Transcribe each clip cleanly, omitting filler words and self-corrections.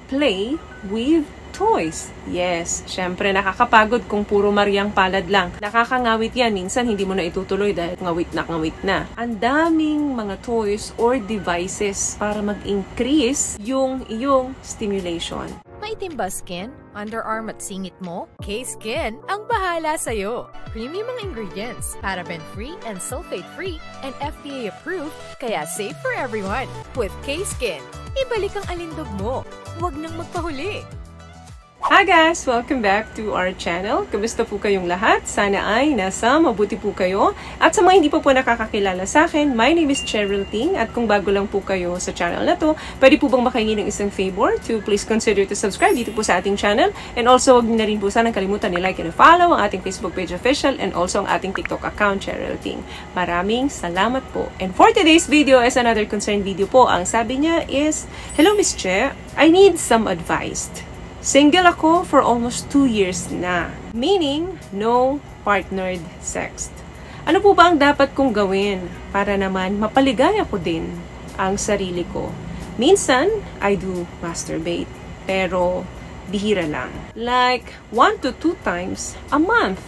play with toys. Yes, syempre nakakapagod kung puro Mariang Palad lang. Nakakangawit yan. Minsan hindi mo na itutuloy dahil ngawit na. Ang daming mga toys or devices para mag-increase yung iyong stimulation. Maitim ba skin, underarm at singit mo? K-Skin ang bahala sa'yo. Premium ang ingredients, paraben-free and sulfate-free, and FDA-approved, kaya safe for everyone. With K-Skin, ibalik ang alindog mo. Huwag nang magpahuli. Hi guys! Welcome back to our channel. Kamusta po kayong lahat? Sana ay nasa mabuti po kayo. At sa mga hindi pa po nakakakilala sa akin, my name is Cheryl Ting. At kung bago lang po kayo sa channel na to, pwede po bang makahingi ng isang favor to please consider to subscribe dito po sa ating channel. And also, huwag niyo na rin po sanang kalimutan ni-like and follow ang ating Facebook page official and also ang ating TikTok account, Cheryl Ting. Maraming salamat po. And for today's video is another concern video po. Ang sabi niya is, Hello Miss Che, I need some advice. Single ako for almost 2 years na. Meaning, no partnered sex. Ano po ba ang dapat kong gawin para naman mapaligaya ko din ang sarili ko? Minsan, I do masturbate. Pero, bihira lang. Like, 1 to 2 times a month.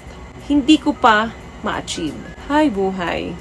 Hindi ko pa ma-achieve. Hay buhay.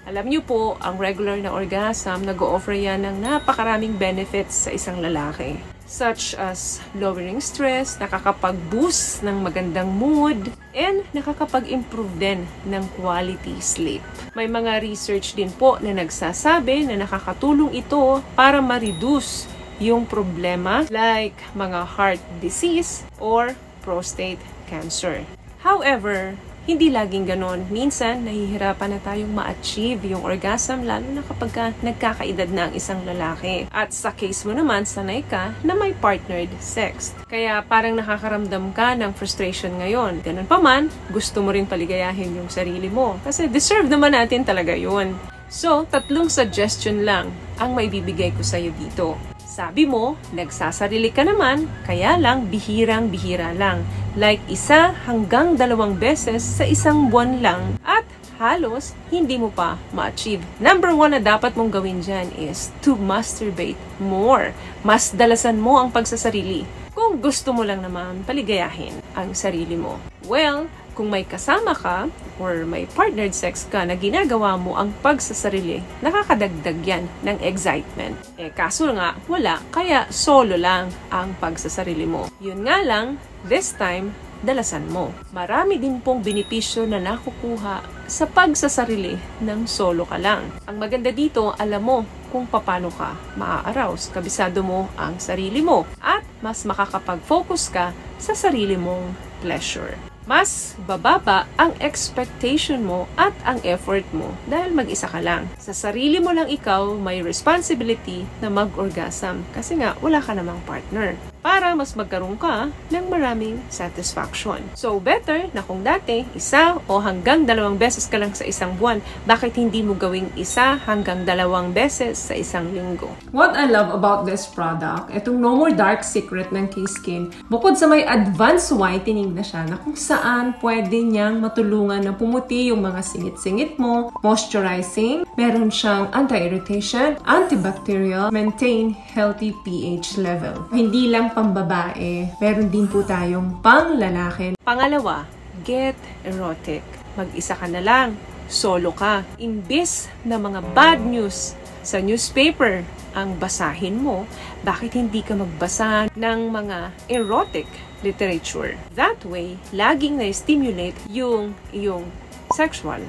Alam niyo po, ang regular na orgasm, nag-o-offer yan ng napakaraming benefits sa isang lalaki. Such as lowering stress, nakakapag-boost ng magandang mood, and nakakapag-improve din ng quality sleep. May mga research din po na nagsasabi na nakakatulong ito para ma-reduce yung problema like mga heart disease or prostate cancer. However, hindi laging ganon. Minsan, nahihirapan na tayong ma-achieve yung orgasm, lalo na kapag nagkakaedad na ang isang lalaki. At sa case mo naman, sanay ka na may partnered sex. Kaya parang nakakaramdam ka ng frustration ngayon. Ganon pa man, gusto mo rin paligayahin yung sarili mo. Kasi deserve naman natin talaga yun. So, 3 suggestion lang ang maibibigay ko sa'yo dito. Sabi mo, nagsasarili ka naman, kaya lang bihirang-bihira lang. Like 1 hanggang 2 beses sa isang buwan lang at halos hindi mo pa ma-achieve. Number 1 na dapat mong gawin dyan is to masturbate more. Mas dalasan mo ang pagsasarili kung gusto mo lang naman paligayahin ang sarili mo. Well, kung may kasama ka or may partnered sex ka na ginagawa mo ang pagsasarili, nakakadagdag yan ng excitement. Kaso nga, wala, kaya solo lang ang pagsasarili mo. Yun nga lang, this time, dalasan mo. Marami din pong benepisyo na nakukuha sa pagsasarili ng solo ka lang. Ang maganda dito, alam mo kung paano ka maa-arouse. Kabisado mo ang sarili mo at mas makakapag-focus ka sa sarili mong pleasure. Mas bababa ang expectation mo at ang effort mo dahil mag-isa ka lang. Sa sarili mo lang ikaw may responsibility na mag-orgasm kasi nga wala ka namang partner para mas magkaroon ka ng maraming satisfaction. So better na kung dati 1 o hanggang 2 beses ka lang sa isang buwan, bakit hindi mo gawing 1 hanggang 2 beses sa isang linggo? What I love about this product, itong No More Dark Secret ng K-Skin, bukod sa may advanced whitening na siya na kung saan pwede niyang matulungan na pumuti yung mga singit-singit mo, moisturizing, meron siyang anti-irritation, antibacterial, maintain healthy pH level. Hindi lang pambabae, meron din po tayong pang-lalaki. Pangalawa, get erotic. Mag-isa ka na lang, solo ka. Imbis na mga bad news sa newspaper ang basahin mo, bakit hindi ka magbasa ng mga erotic literature? That way, laging na-stimulate yung sexual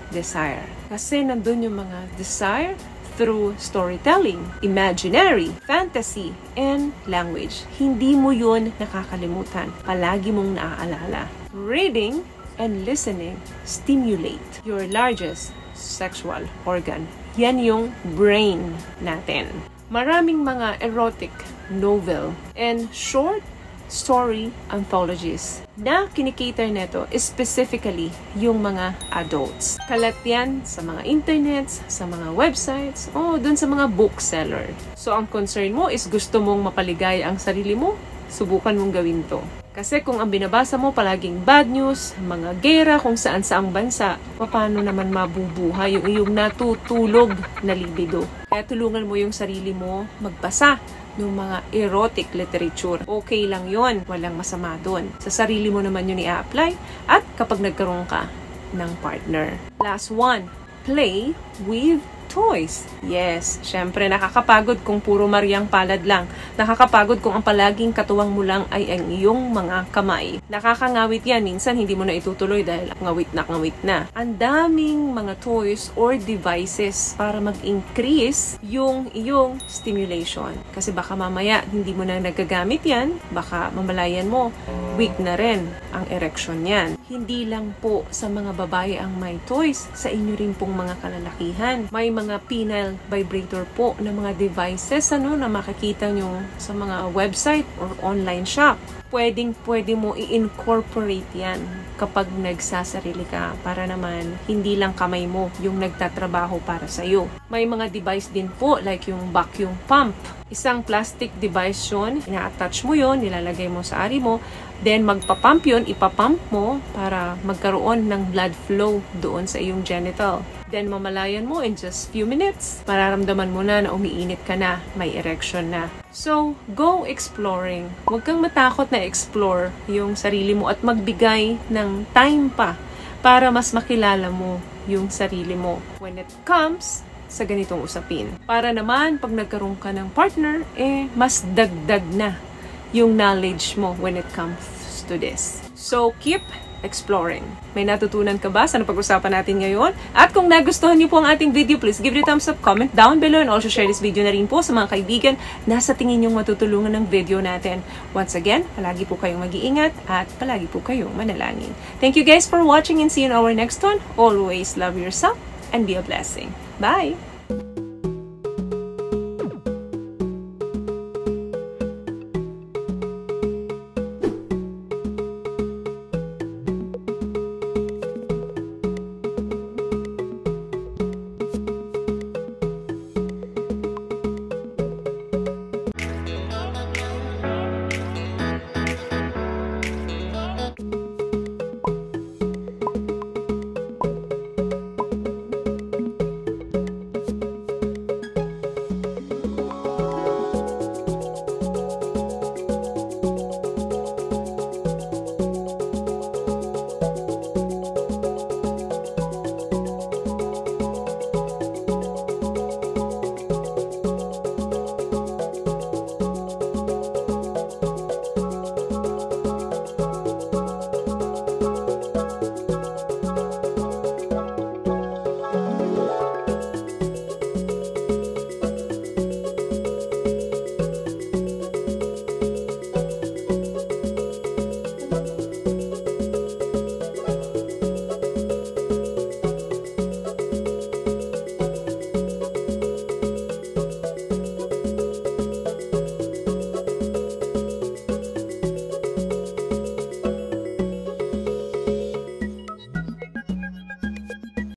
desire. Kasi nandun yung mga desire through storytelling, imaginary, fantasy, and language. Hindi mo yun nakakalimutan. Palagi mong naaalala. Reading and listening stimulate your largest sexual organ. Yan yung brain natin. Maraming mga erotic novel and short story anthologies na kinikater neto specifically yung mga adults. Kalat yan sa mga internets, sa mga websites, o dun sa mga bookseller. So ang concern mo is gusto mong mapaligaya ang sarili mo, subukan mong gawin to. Kasi kung ang binabasa mo palaging bad news, mga gera kung saan-saang bansa, paano naman mabubuhay yung iyong natutulog na libido? Kaya tulungan mo yung sarili mo magbasa ng mga erotic literature. Okay lang yon, walang masama doon. Sa sarili mo naman yun i-apply at kapag nagkaroon ka ng partner. Last one, play with toys. Yes, syempre nakakapagod kung puro Mariang palad lang. Nakakapagod kung ang palaging katuwang mo lang ay ang iyong mga kamay. Nakakangawit yan. Minsan hindi mo na itutuloy dahil ngawit na. Ang daming mga toys or devices para mag-increase yung iyong stimulation. Kasi baka mamaya hindi mo na nagagamit yan, baka mamalayan mo, weak na rin ang erection yan. Hindi lang po sa mga babae ang may toys, sa inyo rin pong mga kalalakihan. May mga penile vibrator po na mga devices na makikita nyo sa mga website or online shop. Pwede mo i-incorporate yan kapag nagsasarili ka para naman hindi lang kamay mo yung nagtatrabaho para sa'yo. May mga device din po like yung vacuum pump. Isang plastic device yun, ina-attach mo yun, nilalagay mo sa ari mo, then magpapump yun, ipapump mo para magkaroon ng blood flow doon sa iyong genital. Then mamalayan mo in just few minutes, mararamdaman mo na umiinit ka na, may erection na. So, go exploring. Huwag kang matakot na explore yung sarili mo at magbigay ng time pa para mas makilala mo yung sarili mo when it comes sa ganitong usapin. Para naman, pag nagkaroon ka ng partner, mas dagdag na yung knowledge mo when it comes to this. So, keep exploring. May natutunan ka ba sa napag-usapan natin ngayon? At kung nagustuhan niyo po ang ating video, please give it a thumbs up, comment down below, and also share this video na rin po sa mga kaibigan na sa tingin niyong matutulungan ng video natin. Once again, palagi po kayong mag-iingat at palagi po kayong manalangin. Thank you guys for watching and see you in our next one. Always love yourself and be a blessing. Bye!